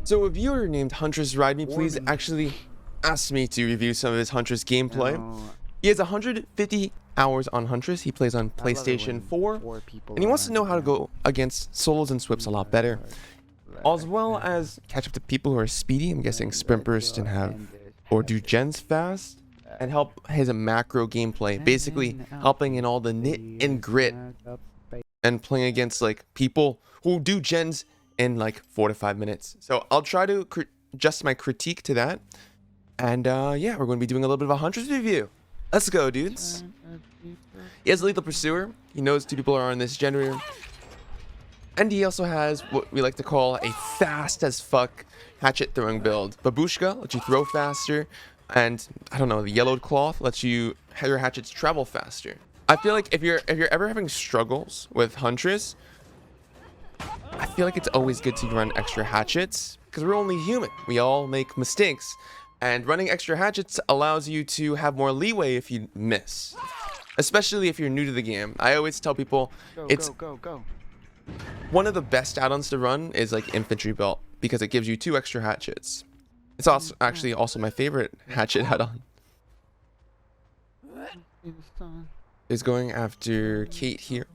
So a viewer named Huntress Ride Me Please actually asked me to review some of his Huntress gameplay. He has 150 hours on Huntress. He plays on PlayStation 4, and he wants to know how to go against solos and swips a lot better, as well as catch up to people who are speedy. I'm guessing sprint burst and have or do gens fast, and help his macro gameplay, basically helping in all the nit and grit and playing against like people who do gens in like 4 to 5 minutes. So I'll try to adjust my critique to that. And yeah, we're going to be doing a little bit of a Huntress review. Let's go, dudes. He has Lethal Pursuer. He knows 2 people are on this generator. And he also has what we like to call a fast as fuck hatchet throwing build. Babushka lets you throw faster. And I don't know, the yellowed cloth lets your hatchets travel faster. I feel like if you're ever having struggles with Huntress, I feel like it's always good to run extra hatchets because we're only human. We all make mistakes, and running extra hatchets allows you to have more leeway if you miss, especially if you're new to the game. I always tell people go. One of the best add-ons to run is like infantry belt because it gives you 2 extra hatchets. It's also actually my favorite hatchet add-on. Is going after Kate here.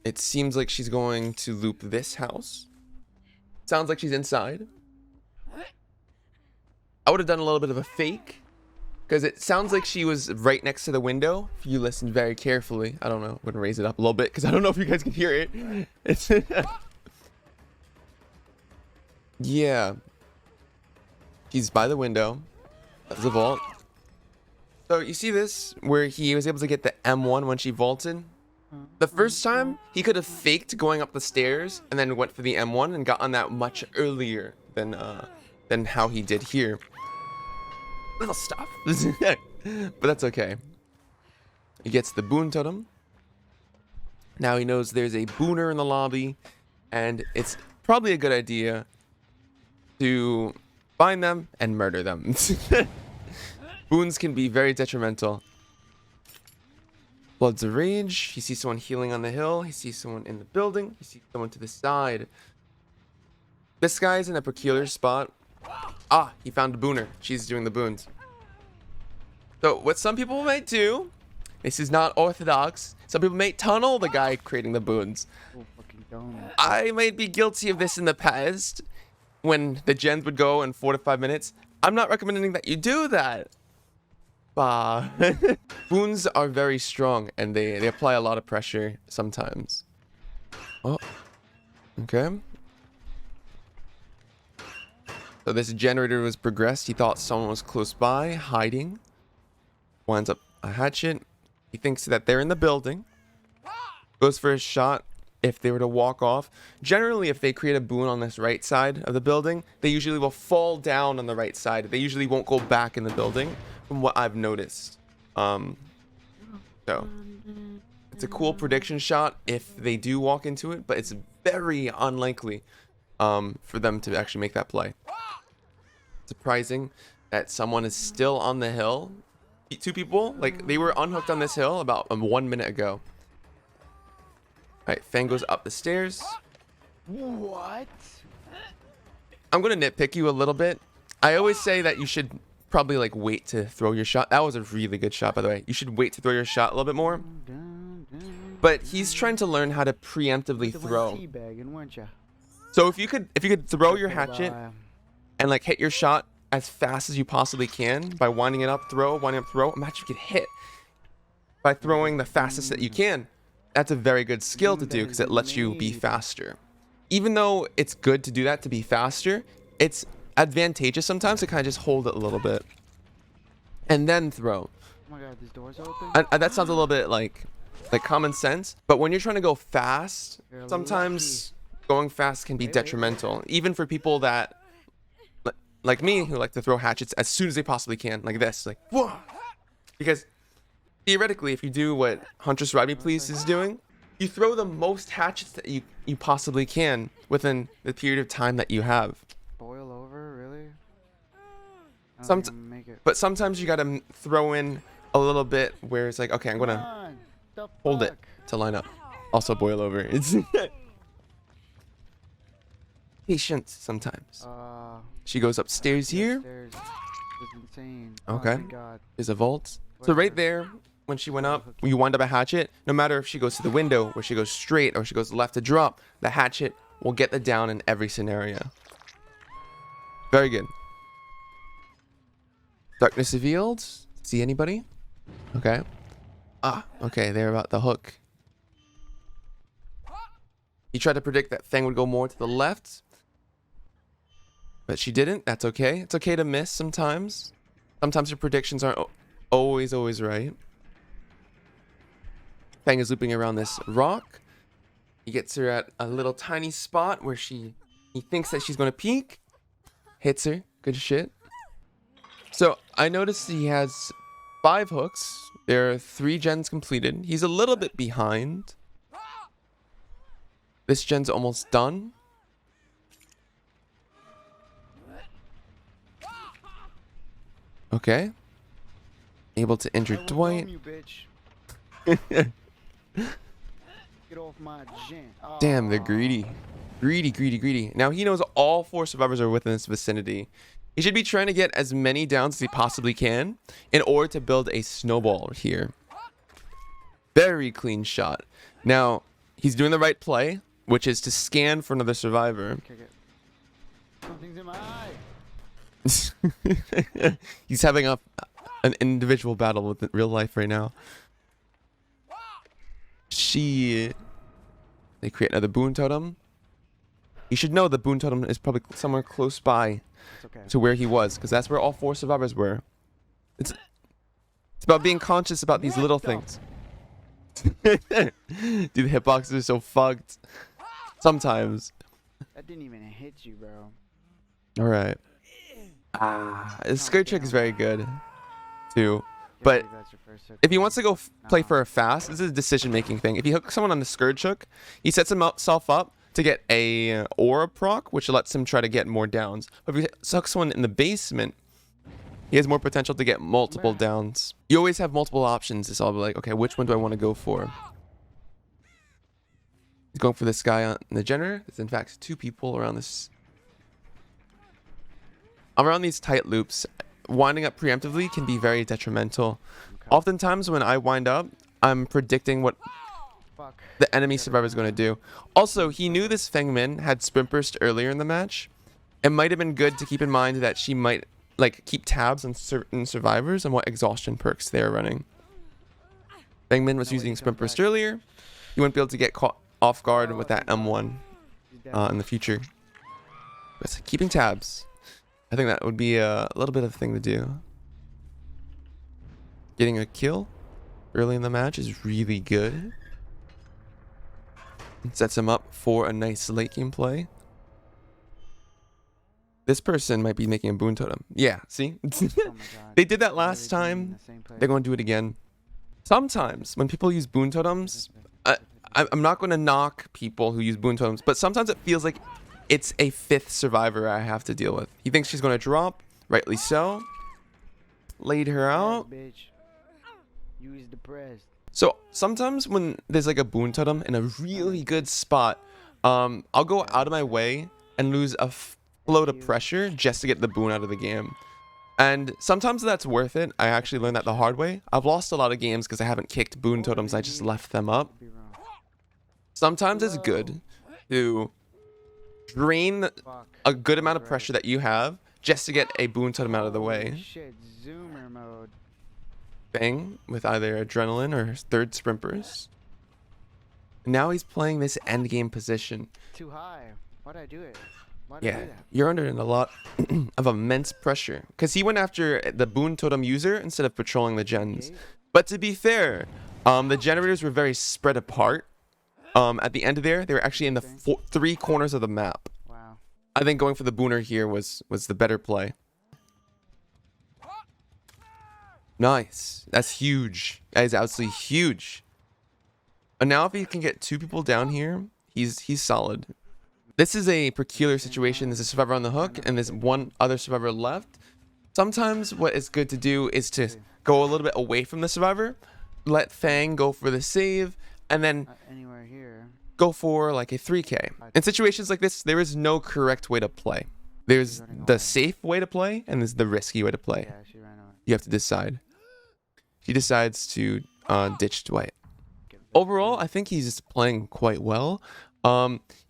It seems like she's going to loop this house. Sounds like she's inside. I would have done a little bit of a fake, because it sounds like she was right next to the window. If you listen very carefully. I don't know. I'm going to raise it up a little bit, because I don't know if you guys can hear it. It's yeah. He's by the window. That's the vault. So you see this, where he was able to get the M1 when she vaulted? The first time, he could have faked going up the stairs and then went for the M1 and got on that much earlier than how he did here. Little stuff. But that's okay. He gets the boon totem. Now he knows there's a booner in the lobby, and it's probably a good idea to find them and murder them. Boons can be very detrimental. Bloods of Rage. He sees someone healing on the hill. He sees someone in the building. He sees someone to the side. This guy's in a peculiar spot. Ah, he found a booner. She's doing the boons. So what some people might do, this is not orthodox. Some people may tunnel the guy creating the boons. I might be guilty of this in the past when the gens would go in 4 to 5 minutes. I'm not recommending that you do that. Boons are very strong, and they apply a lot of pressure sometimes. Oh, okay. So this generator was progressed. He thought someone was close by, hiding. Winds up a hatchet. He thinks that they're in the building. Goes for a shot. If they were to walk off, generally if they create a boon on this right side of the building, they usually will fall down on the right side. They usually won't go back in the building, from what I've noticed. So it's a cool prediction shot if they do walk into it, but it's very unlikely for them to actually make that play. Surprising that someone is still on the hill. 2 people, like, they were unhooked on this hill about 1 minute ago. Alright, Fang goes up the stairs. What? I'm gonna nitpick you a little bit. I always say that you should probably like wait to throw your shot. That was a really good shot, by the way. You should wait to throw your shot a little bit more. But he's trying to learn how to preemptively throw. So if you could throw your hatchet and like hit your shot as fast as you possibly can by winding it up, winding up, throw. Imagine if you could hit by throwing the fastest that you can. That's a very good skill to do because it lets you be faster. Even though it's good to do that to be faster, it's advantageous sometimes to kind of just hold it a little bit and then throw. Oh my god, this door's open. And that sounds a little bit like common sense, but when you're trying to go fast, sometimes going fast can be detrimental, even for people that like me who like to throw hatchets as soon as they possibly can, like this, like whoa. Because theoretically, if you do what Huntress Ride Me Please is doing, you throw the most hatchets that you possibly can within the period of time that you have. Boil over, really? But sometimes you gotta throw in a little bit where it's like, okay, I'm gonna hold it to line up. Also boil over. It's patient sometimes. Uh, She goes upstairs here. Upstairs. This is insane. Okay. Oh my god. There's a vault. So right there, when she went up, when you wind up a hatchet, no matter if she goes to the window, where she goes straight, or she goes left to drop, the hatchet will get the down in every scenario. Very good. Darkness revealed. See anybody? Okay. Ah, okay, they're about the hook. He tried to predict that Fang would go more to the left, but she didn't. That's okay. It's okay to miss sometimes. Sometimes your predictions aren't always right. Fang is looping around this rock. He gets her at a little tiny spot where he thinks that she's going to peek. Hits her. Good shit. So I noticed he has 5 hooks. There are 3 gens completed. He's a little bit behind. This gen's almost done. Okay. Able to injure Dwight. You, bitch. Get off my gen. Damn, they're greedy. Greedy. Now he knows all 4 survivors are within this vicinity. He should be trying to get as many downs as he possibly can in order to build a snowball here. Very clean shot. Now, he's doing the right play, which is to scan for another survivor. Something's in my eye. He's having an individual battle with real life right now. They create another boon totem. You should know the boon totem is probably somewhere close by to where he was, because that's where all 4 survivors were. It's about being conscious about these little things. Dude, the hitboxes are so fucked. Sometimes. That didn't even hit you, bro. Alright. The skirt trick is very good, too. But if he wants to go play for a fast, this is a decision-making thing. If he hooks someone on the scourge hook, he sets himself up to get a aura proc, which lets him try to get more downs. But if he hooks someone in the basement, he has more potential to get multiple downs. You always have multiple options. It's all like, okay, which one do I want to go for? He's going for this guy on the generator. There's in fact 2 people around this. Around these tight loops, winding up preemptively can be very detrimental. Oftentimes when I wind up, I'm predicting what the enemy survivor is going to do. Also, he knew this Feng Min had sprint burst earlier in the match. It might have been good to keep in mind that she might keep tabs on certain survivors and what exhaustion perks they're running. Feng Min was using sprint burst earlier. He wouldn't be able to get caught off guard with that M1 in the future. But keeping tabs, I think that would be a little bit of a thing to do. Getting a kill early in the match is really good. It sets him up for a nice late game play. This person might be making a boon totem. Yeah, see? They did that last time. They're going to do it again. Sometimes when people use boon totems, I'm not going to knock people who use boon totems, but sometimes it feels like it's a 5th survivor I have to deal with. He thinks she's going to drop, rightly so. Laid her out. So sometimes when there's like a boon totem in a really good spot, I'll go out of my way and lose a float of pressure just to get the boon out of the game. And sometimes that's worth it. I actually learned that the hard way. I've lost a lot of games because I haven't kicked boon totems. I just left them up. Sometimes it's good to drain a good amount of pressure that you have just to get a boon totem out of the way. Bang with either adrenaline or 3rd sprint burst. Now he's playing this end game position. Too high. Why'd I do it? Yeah, you're under a lot of immense pressure because he went after the boon totem user instead of patrolling the gens. But to be fair, the generators were very spread apart. At the end of there, they were actually in the 3 corners of the map. Wow. I think going for the booner here was the better play. Nice. That's huge. That is absolutely huge. And now if he can get 2 people down here, he's solid. This is a peculiar situation. There's a survivor on the hook and there's 1 other survivor left. Sometimes what is good to do is to go a little bit away from the survivor, let Fang go for the save, and then go for like a 3K. In situations like this, there is no correct way to play. There's the safe way to play and there's the risky way to play. Yeah, she ran away. You have to decide. He decides to ditch Dwight. Overall, I think he's playing quite well.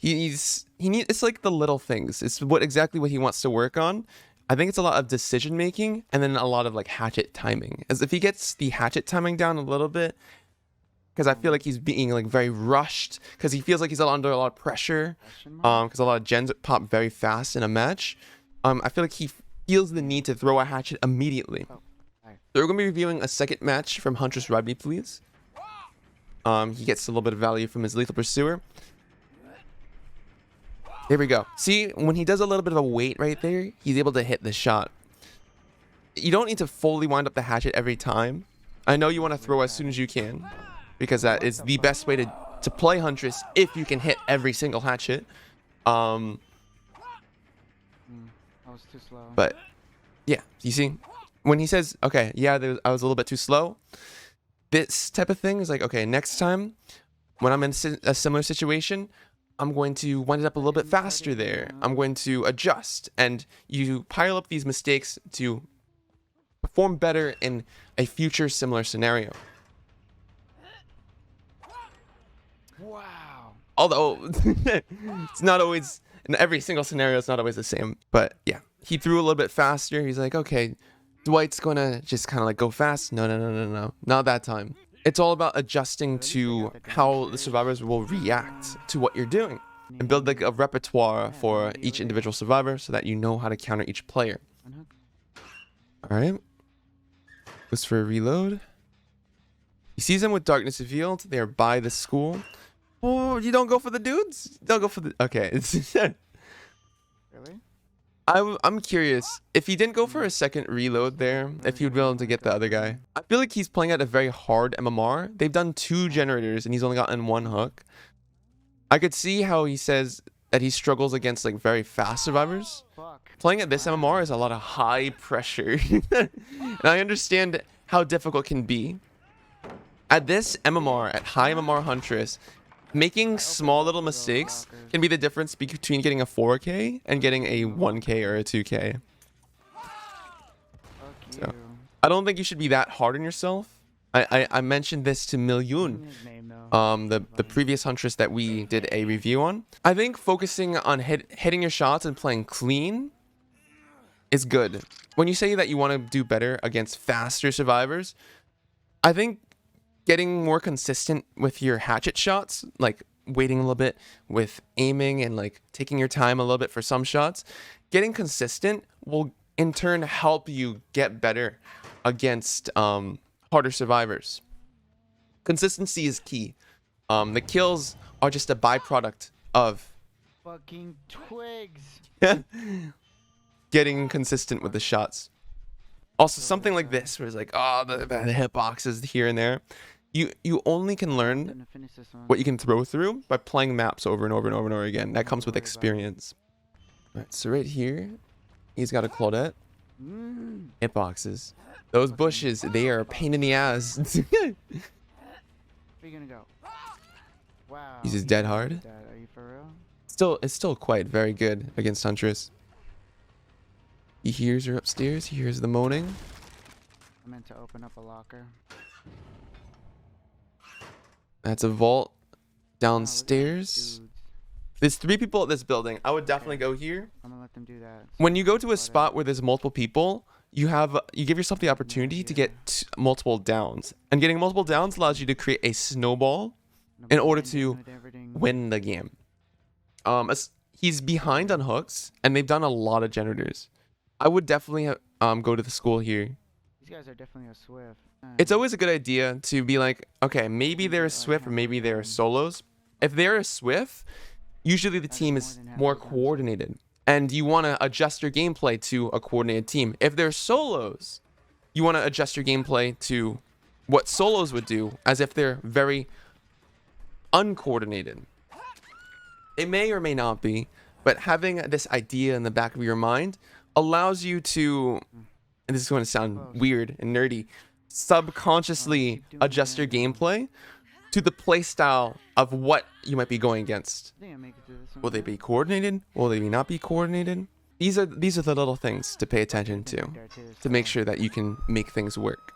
It's like the little things. It's exactly what he wants to work on. I think it's a lot of decision making and then a lot of like hatchet timing. As if he gets the hatchet timing down a little bit, because I feel like he's being like very rushed because he feels like he's under a lot of pressure. Because a lot of gens pop very fast in a match. I feel like he feels the need to throw a hatchet immediately. So we're gonna be reviewing a second match from Huntress Ride Me Please. He gets a little bit of value from his Lethal Pursuer. There we go. See, when he does a little bit of a wait right there, he's able to hit the shot. You don't need to fully wind up the hatchet every time. I know you want to throw as soon as you can, because that is the best way to play Huntress if you can hit every single hatchet. I was too slow. But yeah, you see, when he says, okay, yeah, I was a little bit too slow, this type of thing is like, okay, next time when I'm in a similar situation, I'm going to wind it up a little bit faster there. I'm going to adjust, and you pile up these mistakes to perform better in a future similar scenario. Wow. Although it's not always, in every single scenario, it's not always the same. But yeah, he threw a little bit faster. He's like, okay, Dwight's gonna just kind of like go fast. No, not that time. It's all about adjusting to how the survivors will react to what you're doing, and build like a repertoire for each individual survivor so that you know how to counter each player. All right, goes for a reload. He sees them with Darkness Revealed. They are by the school. Oh, you don't go for the dudes? Don't go for the... Okay. Really? I'm curious. If he didn't go for a second reload there, if he would be able to get the other guy. I feel like he's playing at a very hard MMR. They've done 2 generators and he's only gotten 1 hook. I could see how he says that he struggles against like very fast survivors. Playing at this MMR is a lot of high pressure. And I understand how difficult it can be. At this MMR, at high MMR Huntress, making small little mistakes can be the difference between getting a 4K and getting a 1K or a 2K. So, I don't think you should be that hard on yourself. I mentioned this to Milyun, the previous Huntress that we did a review on. I think focusing on hitting your shots and playing clean is good. When you say that you want to do better against faster survivors, I think getting more consistent with your hatchet shots, like waiting a little bit with aiming and like taking your time a little bit for some shots, getting consistent will in turn help you get better against harder survivors. Consistency is key. The kills are just a byproduct of fucking twigs. Getting consistent with the shots. Also, something like this, where it's like, oh, the hitboxes here and there. You only can learn what you can throw through by playing maps over and over and over and over again. That comes with experience. All right, so right here, he's got a Claudette. Hitboxes. Those bushes, they are a pain in the ass. Where you gonna go? Wow. He's just dead hard. Are you for real? It's still quite very good against Huntress. He hears her upstairs. He hears the moaning. I meant to open up a locker. That's a vault downstairs. There's 3 people at this building. I would definitely go here. I'm gonna let them do that. When you go to a spot where there's multiple people, you give yourself the opportunity to get multiple downs. And getting multiple downs allows you to create a snowball in order to win the game. He's behind on hooks, and they've done a lot of generators. I would definitely go to the school here. These guys are definitely a Swift. It's always a good idea to be like, okay, maybe they're a Swift or maybe they're solos. If they're a Swift, usually the team is more coordinated, and you want to adjust your gameplay to a coordinated team. If they're solos, you want to adjust your gameplay to what solos would do, as if they're very uncoordinated. It may or may not be, but having this idea in the back of your mind allows you to, and this is going to sound weird and nerdy, subconsciously adjust your gameplay to the play style of what you might be going against. I think I make it through this one. Will they be coordinated? Will they not be coordinated? These are the little things to pay attention to make sure that you can make things work.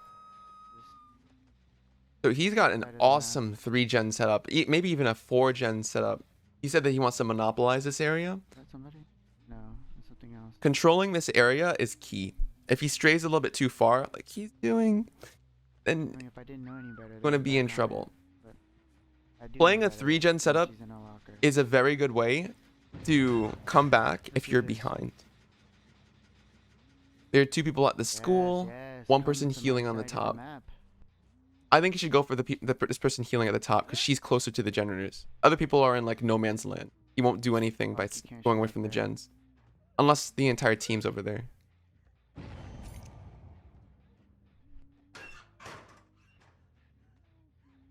So he's got an awesome 3-gen setup, maybe even a 4-gen setup. He said that he wants to monopolize this area. Is that somebody? No, it's something else. Controlling this area is key. If he strays a little bit too far, like he's doing, I then mean, if I didn't know any better, you're going to be in then trouble. I do Playing know a better. 3-gen setup She's in a locker. is a very good way to come back if you're behind. There are 2 people at the school, Yes, 1 come person to my healing on the side of top. map. I think you should go for this person healing at the top because she's closer to the generators. Other people are in like no man's land. You won't do anything by You can't going shoot away up from the there. gens. Unless the entire team's over there.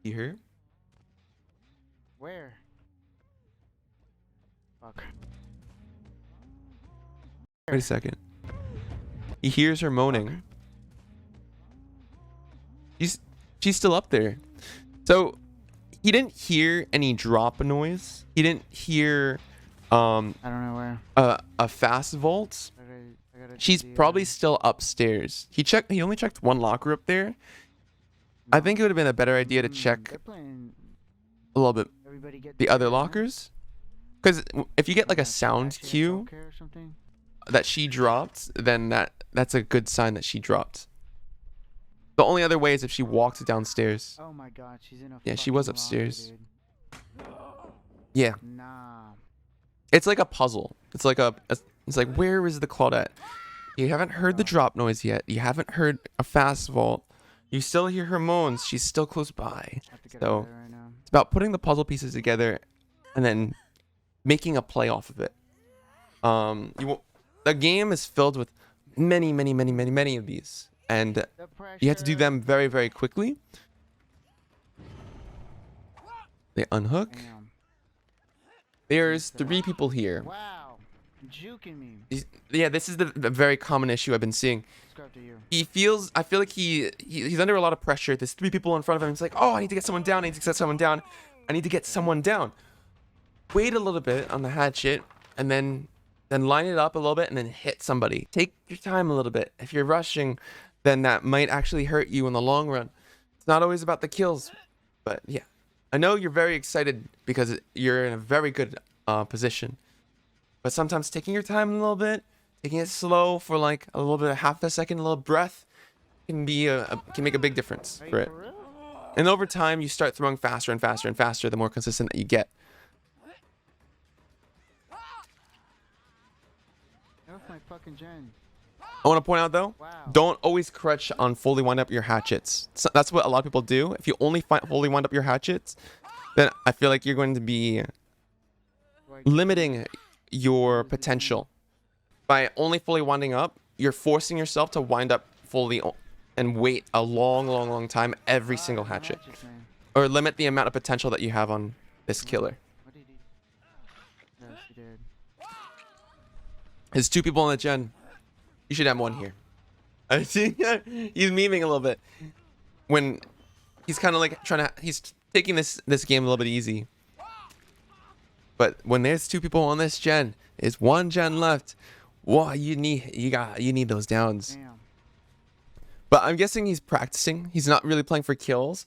You hear? Where? Fuck. Wait a second. He hears her moaning. She's still up there. So he didn't hear any drop noise. He didn't hear I don't know where. a fast vault. I gotta She's do the, probably still upstairs. He only checked 1 locker up there. I think it would have been a better idea to check They're playing. a little bit Everybody get the other together, huh? lockers. Because if you get like a Yeah, sound actually, I cue don't care or something. that she dropped, then that's a good sign that she dropped. The only other way is if she walked downstairs. Oh my god, she's in a. Yeah, she was fucking locker, upstairs. dude. Yeah, Nah. it's like a puzzle. It's like it's like, where is the Claudette? You haven't heard the drop noise yet. You haven't heard a fast vault. You still hear her moans. She's still close by. I have to get So out of there right now. it's about putting the puzzle pieces together and then making a play off of it. The game is filled with many of these, and The you have to do pressure. them very, very quickly. They unhook. Damn. There's 3 people here. Wow. Juking me. Yeah, this is the very common issue I've been seeing. Let's go after you. I feel like he's under a lot of pressure. There's 3 people in front of him. He's like, oh, I need to get someone down. I need to get someone down. I need to get someone down. Wait a little bit on the hatchet, and then line it up a little bit, and then hit somebody. Take your time a little bit. If you're rushing, then that might actually hurt you in the long run. It's not always about the kills, but yeah. I know you're very excited because you're in a very good position. But sometimes taking your time a little bit, taking it slow for like a little bit of half a second, a little breath, can make a big difference Are for you it. for real? And over time, you start throwing faster and faster and faster the more consistent that you get. Get off my fucking gen. I want to point out though, Wow. don't always crutch on fully wind up your hatchets. So that's what a lot of people do. If you only fully wind up your hatchets, then I feel like you're going to be limiting your potential. By only fully winding up, you're forcing yourself to wind up fully and wait a long time every single hatchet. Or limit the amount of potential that you have on this killer. What did he? Yes, he did. There's 2 people on the gen. You should have 1 here. I see. He's memeing a little bit. When he's kind of like he's taking this game a little bit easy. But when there's 2 people on this gen, there's 1 gen left. Wow, you need those downs. Damn. But I'm guessing he's practicing. He's not really playing for kills,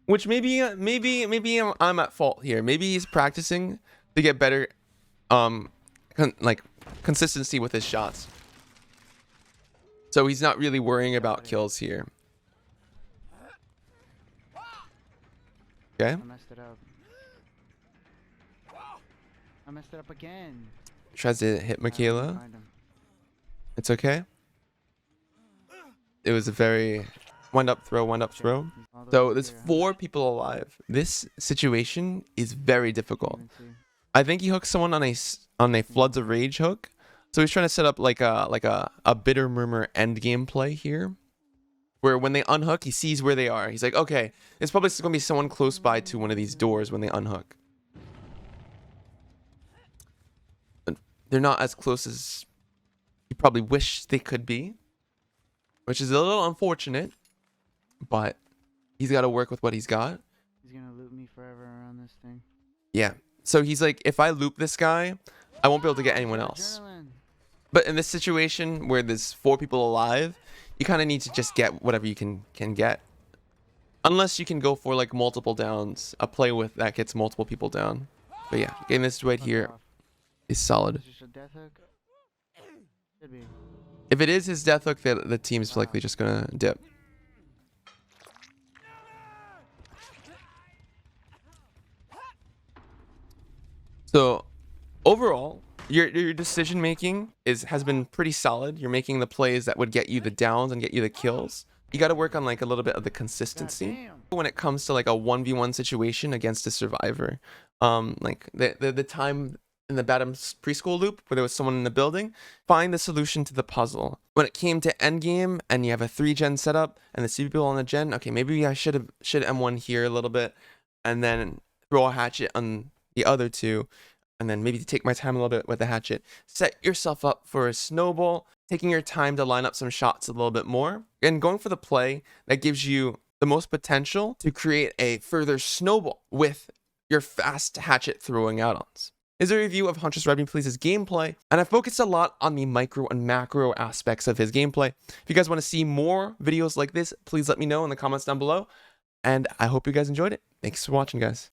which maybe I'm at fault here. Maybe he's practicing to get better, consistency with his shots. So he's not really worrying about kills here. Okay. I messed it up. I messed it up again. Tries to hit I Michaela. find him. It's okay. It was a very wind up throw. He's all the So way there's here, huh? 4 people alive. This situation is very difficult. Even see. I think he hooked someone on a Floods of Rage hook. So he's trying to set up like a Bitter Murmur end game play here, where when they unhook, he sees where they are. He's like, okay, there's probably going to be someone close by to one of these doors when they unhook. But they're not as close as you probably wish they could be, which is a little unfortunate, but he's got to work with what he's got. He's gonna forever around this thing. Yeah. So he's like, if I loop this guy, I won't be able to get anyone else. Adrenaline. But in this situation where there's 4 people alive, you kind of need to just get whatever you can get. Unless you can go for like multiple downs, a play with that gets multiple people down. But yeah, getting this right Fuck here off. is solid. Is this a death hook? Should be. If it is his death hook, the team's likely just gonna dip. So overall, your decision making has been pretty solid. You're making the plays that would get you the downs and get you the kills. You got to work on like a little bit of the consistency Goddamn. when it comes to like a 1v1 situation against a survivor. Like the time in the Badham's preschool loop where there was someone in the building, find the solution to the puzzle. When it came to endgame and you have a 3-gen setup and the 2 people on the gen, okay, maybe I should M1 here a little bit and then throw a hatchet on the other 2, and then maybe take my time a little bit with the hatchet. Set yourself up for a snowball, taking your time to line up some shots a little bit more, and going for the play that gives you the most potential to create a further snowball with your fast hatchet throwing add-ons. Is a review of Huntress Main Please's gameplay, and I focused a lot on the micro and macro aspects of his gameplay. If you guys want to see more videos like this, please let me know in the comments down below, and I hope you guys enjoyed it. Thanks for watching, guys.